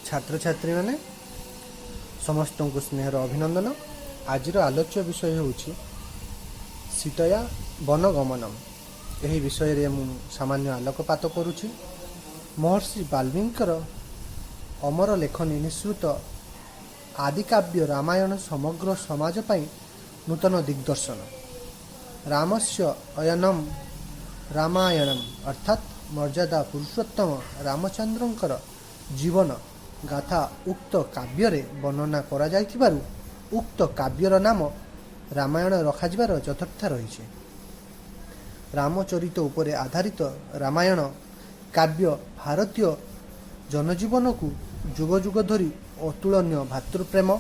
छात्र छात्री मैंने समस्त को स्नेहर अभिनंदन। आज आलोच्य विषय हूँ सीतया वनगमनम। यही विषय मु सामान्य आलोकपात करुछि। महर्षि वाल्मीकिर अमर लेखनी निःसृत आदिकाव्य रामायण समग्र समाज पाई नूतन दिग्दर्शन। रामस्य अयनम रामायणम अर्थात मर्यादा पुरुषोत्तम रामचंद्रंकर जीवन गाथा उक्त काव्य वर्णना करा जाइथिबारु उक्त काव्यर नाम रामायण रखाजिबार यथार्थ रही। रामचरित उपरे आधारित रामायण काव्य भारतीय जनजीवन को जुग जुग धरी अतुलनीय भातृप्रेम,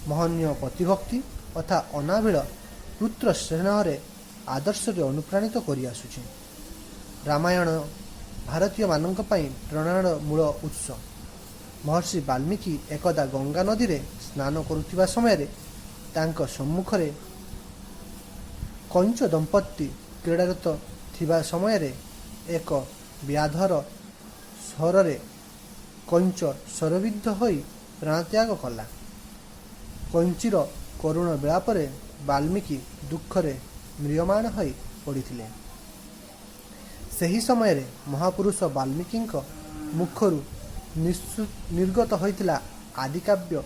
महनीय प्रतिभक्ति तथा अनाबिल पुत्र स्नेह आदर्श अनुप्राणित करि आसुछि। रामायण भारतीय मानक पई प्रेरणार मूल उत्स। महर्षि वाल्मीकि एकदा गंगा नदी रे स्नान करुथिबा समय तांको सम्मुखरे कंच दंपत्ति क्रीड़ारत थिबा समय एक व्याधर स्वर कंच स्वरबिद्ध होई प्राणत्याग कला। कंचीर करुण विलापरे वाल्मीकि दुखरे म्रियमाण होई पड़िथिले। सही समय महापुरुष वाल्मीकि मुखरु निर्गत होइतिला आदिकाव्य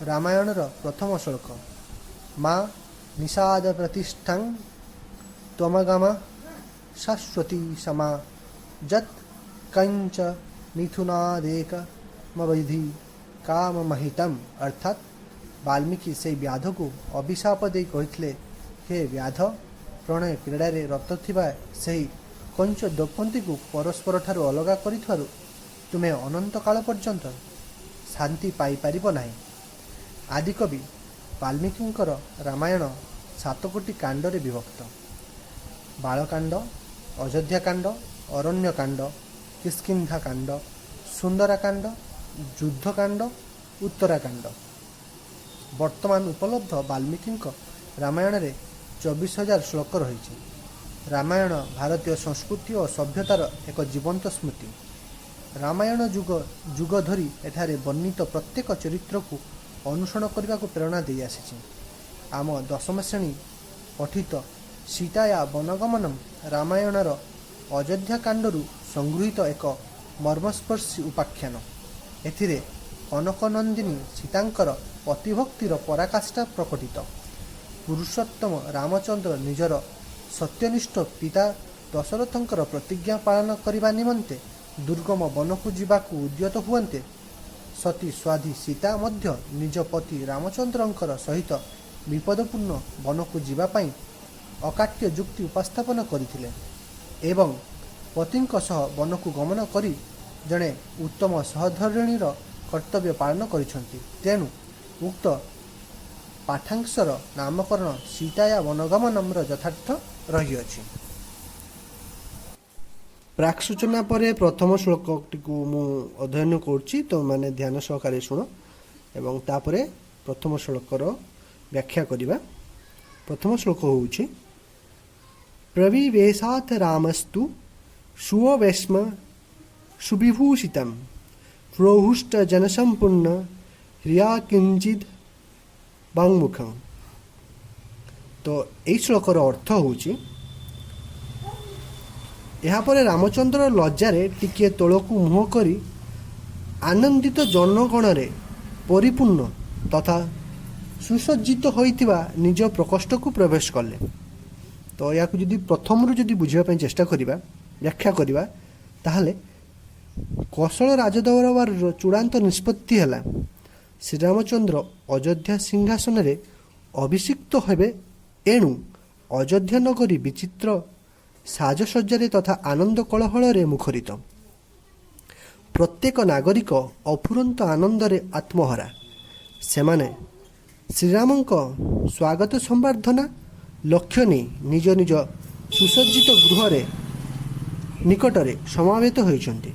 रामायणर प्रथम श्लोक। माँ निषाद प्रतिष्ठां त्वमगमा शाश्वती समा जत् कंच मिथुनादेक मविधि काम महितम। अर्थात वाल्मीकि से व्याध को अभिशाप दे कहिथिले, हे व्याध, प्रणय क्रीड़ारे रत थिबा सही कंच दंपति को परस्पर ठारू अलगा करिथारु तुम्हें अनंत काल पर्यंत शांति पाई परिबो नाही। आदिकवि वाल्मीकिंकर रामायण 7 कोटी कांडरे विभक्त। बालकांड, अयोध्याकांड, अरण्यकांड, किष्किंधाकांड, सुंदराकांड, युद्धकांड, उत्तराकांड। वर्तमान उपलब्ध वाल्मीकि रामायण रे 24,000 श्लोक रही। रामायण भारतीय संस्कृति और सभ्यतार एक जीवंत स्मृति। रामायण जुग जुग धरी एठारे वर्णित प्रत्येक चरित्र को अनुसरण करने को प्रेरणा दे आसी। आम 10म श्रेणी पठित सीताया वनगमनम रामायणर अयोध्याकांडरू संगृहीत एक मर्मस्पर्शी उपाख्यान। एथिरे कनकनंदिनी सीतांकर प्रतिभक्तिर पराकाष्ठा प्रकटित। पुरुषोत्तम रामचंद्र निजर सत्यनिष्ठ पिता दशरथंकर प्रतिज्ञा पालन करने निमंते दुर्गम वन को जीवाकू उद्यत हुअन्ते सती स्वाधी सीता मध्य निज पति रामचंद्रंकर सहित विपदपूर्ण वन को जीवापाई अकाट्य युक्ति उपस्थापन करथिले एवं पतिंक सह वन को गमन करी जड़े उत्तम सहधरणीर कर्तव्य पालन करिसंती। तेणु उक्त पाठांशर नामकरण सीताया वनगमनम यथार्थ रही अछि। प्राक सूचना पर प्रथम श्लोकटी को मु अध्ययन करुच्ची, तो माने ध्यान सहकारे शुण एवं तापरे प्रथम श्लोकर व्याख्या करिबा। प्रथम श्लोक होउछि प्रविवेशात् रामस्तु सुवैष्म सुविभूषितम् प्रोहुष्ट जनसंपूर्ण ह्रिया किंचिद बांगमुखम। तो यही श्लोकर अर्थ होउछि यापर रामचंद्र लज्जारे टिके तोलकू मुह करी आनंदित जनगणरे परिपूर्ण तथा सुसज्जित होइतिबा निज प्रकोष्ठ को प्रवेश कले। तो या जदि प्रथम रु जदि बुझिबा चेष्टा करिबा व्याख्या करिबा ताहले कौशल राजदरबार चूड़ांत निष्पत्ति है श्रीरामचंद्र अयोध्या सिंहासन रे अभिषिक्त हेबे। एणु अयोध्या नगरी विचित्र साजसज्जारे तथा आनंद कलहल मुखरित। प्रत्येक नागरिक अफुरंत आनंदरे आत्महरा। सेमाने श्रीरामंक स्वागत संबर्धना लक्ष्य नहीं निज निज सुसज्जित गृहरे निकटरे समावेत होइछन्ति।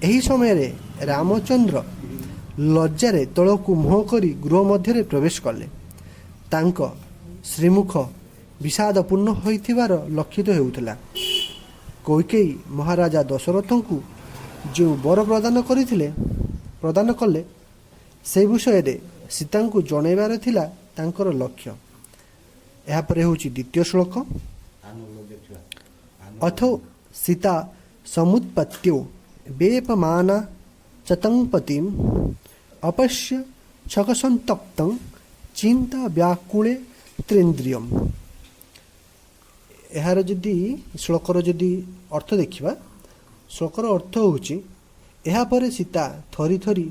एही समय रे रामचंद्र लज्जारे तळकू मुह करी गृह मध्य प्रवेश कले। तांक श्रीमुख विषादपूर्ण होइथिबार लक्षित हेउथला। कैकेयी महाराजा दशरथ को जो वर प्रदान करथिले ପ୍ରଦାନ କଲେ ସେହି ବିଷୟରେ ସୀତାଙ୍କୁ ଜଣାଇବାର ଥିଲା ତାଙ୍କର ଲକ୍ଷ୍ୟ। ଏହାପରେ ହେଉଛି ଦ୍ୱିତୀୟ ଶ୍ଲୋକ। ଅଥୋ ସୀତା ସମୁତ୍ପତ୍ତ୍ୟୋ ବେପମାନା ଚତଂପତିମ୍ ଅପଶ୍ୟ ଛକସନ୍ତପ୍ତଂ ଚିନ୍ତା ବ୍ୟାକୁଳେ ତ୍ରେନ୍ଦ୍ରିୟମ୍। ଏହାର ଯଦି ଶ୍ଲୋକର ଯଦି ଅର୍ଥ ଦେଖିବା, ଶ୍ଲୋକର ଅର୍ଥ ହେଉଛି ଏହାପରେ ସୀତା ଥରି ଥରି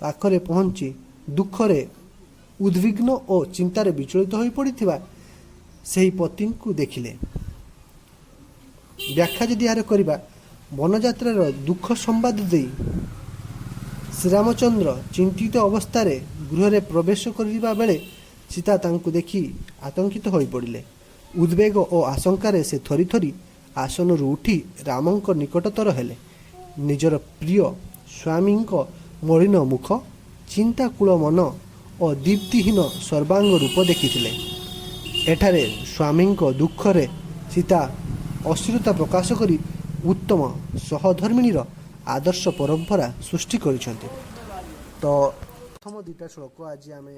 ପାଖରେ ପହଞ୍ଚି ଦୁଃଖରେ ଉଦ୍ବିଗ୍ନ ଓ ଚିନ୍ତାରେ ବିଚଳିତ ହୋଇପଡ଼ିଥିବା ସେହି ପତିଙ୍କୁ ଦେଖିଲେ। ବ୍ୟାଖ୍ୟା ଯଦି ଏହାର କରିବା, ବନଯାତ୍ରାର ଦୁଃଖ ସମ୍ବାଦ ଦେଇ ଶ୍ରୀରାମଚନ୍ଦ୍ର ଚିନ୍ତିତ ଅବସ୍ଥାରେ ଗୃହରେ ପ୍ରବେଶ କରିବା ବେଳେ ସୀତା ତାଙ୍କୁ ଦେଖି ଆତଙ୍କିତ ହୋଇପଡ଼ିଲେ। ଉଦ୍ବେଗ ଓ ଆଶଙ୍କାରେ ସେ ଥରି ଥରି ଆସନରୁ ଉଠି ରାମଙ୍କ ନିକଟତର ହେଲେ। ନିଜର ପ୍ରିୟ ସ୍ୱାମୀଙ୍କ ମଳିନ ମୁଖ, ଚିନ୍ତାକୁଳ ମନ ଓ ଦୀପ୍ତିହୀନ ସର୍ବାଙ୍ଗ ରୂପ ଦେଖିଥିଲେ। ଏଠାରେ ସ୍ୱାମୀଙ୍କ ଦୁଃଖରେ ସୀତା ଅସ୍ଥିରତା ପ୍ରକାଶ କରି ଉତ୍ତମ ସହଧର୍ମିଣୀର ଆଦର୍ଶ ପରମ୍ପରା ସୃଷ୍ଟି କରିଛନ୍ତି। ତ ପ୍ରଥମ ଦୁଇଟା ଶ୍ଲୋକ ଆଜି ଆମେ